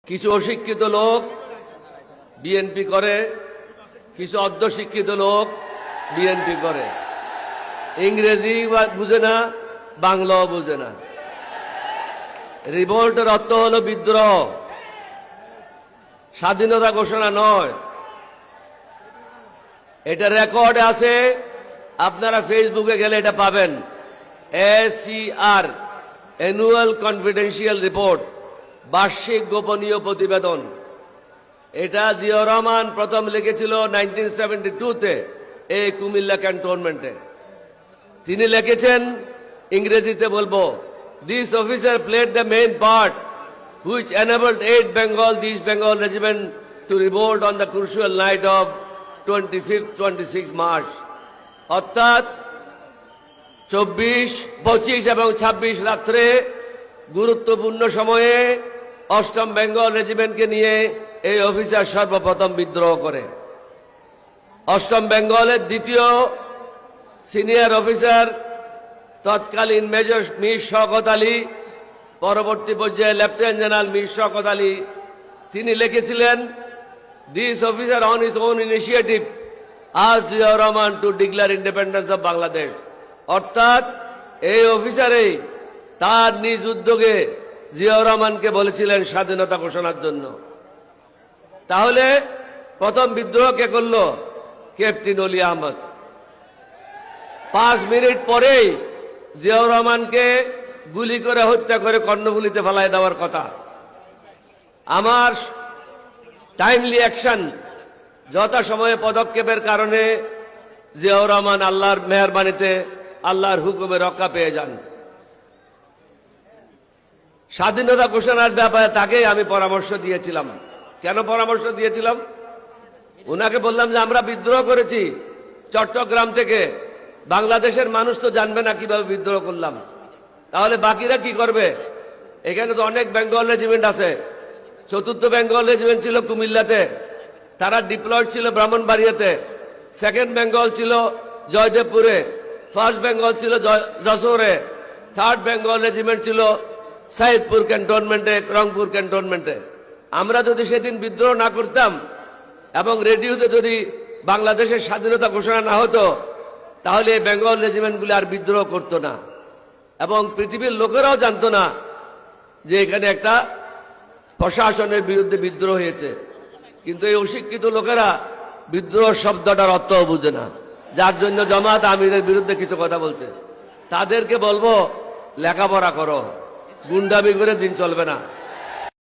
কিছু অশিক্ষিত লোক বিএনপি করে, কিছু অর্ধশিক্ষিত লোক বিএনপি করে। ইংরেজি বুঝে না, বাংলাও বুঝে না। রিভোল্টের অর্থ হলো বিদ্রোহ, স্বাধীনতা ঘোষণা নয়। এটা রেকর্ডে আছে, আপনারা ফেসবুকে গেলে এটা পাবেন। ACR অ্যানুয়াল কনফিডেন্সিয়াল রিপোর্ট, বার্ষিক গোপনীয় প্রতিবেদন। এটা জিয়াউর রহমান প্রথম লিখেছিল 1972-তে এই কুমিল্লা ক্যান্টনমেন্টে। তিনি লিখেছেন, ইংরেজিতে বলবো, this officer played the main part which enabled 8 Bengal, the East Bengal Regiment to revolt on the crucial night of 25th-26 March. অর্থাৎ 24, 25 এবং 26 রাত্রে গুরুত্বপূর্ণ সময়ে 8ম বেঙ্গল রেজিমেন্টকে নিয়ে এই অফিসার সর্বপ্রথম বিদ্রোহ করে। 8ম বেঙ্গলের দ্বিতীয় সিনিয়র অফিসার তৎকালীন মেজর মীর শওকত আলী, পরবর্তী পর্যায়ে লেফটেন্যান্ট জেনারেল মীর শওকত আলী, তিনি লিখেছিলেন, this officer on his own initiative as Ziaur Rahman to declare independence of Bangladesh. অর্থাৎ এই অফিসারেই তার নিজ উদ্যোগে জিয়াউর রহমানকে বলেছিলেন স্বাধীনতা ঘোষণার জন্য। তাহলে প্রথম বিদ্রোহ কে করল? ক্যাপ্টেন অলি আহমদ। 5 মিনিট পরেই জিয়াউর রহমানকে গুলি করে হত্যা করে কর্ণফুলীতে ফেলায় দেওয়ার কথা। আমার টাইমলি অ্যাকশন, যথাসময়ে পদক্ষেপের কারণে জিয়াউর রহমান আল্লাহর মেহেরবানিতে, আল্লাহর হুকুমে রক্ষা পেয়ে যান। স্বাধীনতা ঘোষণার ব্যাপারে তাকে আমি পরামর্শ দিয়েছিলাম। কেন পরামর্শ দিয়েছিলাম? উনাকে বললাম যে আমরা বিদ্রোহ করেছি চট্টগ্রাম থেকে, বাংলাদেশের মানুষ তো জানবে না কিভাবে বিদ্রোহ করলাম, তাহলে বাকিরা কি করবে? এখানে তো অনেক বেঙ্গল রেজিমেন্ট আছে। 4th বেঙ্গল রেজিমেন্ট ছিল কুমিল্লাতে, তারা ডিপ্লয়েড ছিল ব্রাহ্মণবাড়িয়াতে। 2nd বেঙ্গল ছিল জয়দেবপুরে, 1st বেঙ্গল ছিল যশোরে, 3rd বেঙ্গল রেজিমেন্ট ছিল সাইদপুর ক্যান্টনমেন্টে, রংপুর ক্যান্টনমেন্টে। আমরা যদি সেদিন বিদ্রোহ না করতাম এবং রেডিওতে যদি বাংলাদেশের স্বাধীনতা ঘোষণা না হতো, তাহলে এই বেঙ্গল রেজিমেন্টগুলি আর বিদ্রোহ করতো না এবং পৃথিবীর লোকেরাও জানতো না যে এখানে একটা প্রশাসনের বিরুদ্ধে বিদ্রোহ হয়েছে। কিন্তু এই অশিক্ষিত লোকেরা বিদ্রোহ শব্দটার অর্থ বুঝে না, যার জন্য জামাত আমিরের বিরুদ্ধে কিছু কথা বলছে। তাদেরকে বলবো, লেখাপড়া করো, গুন্ডামি করে দিন চলবে না।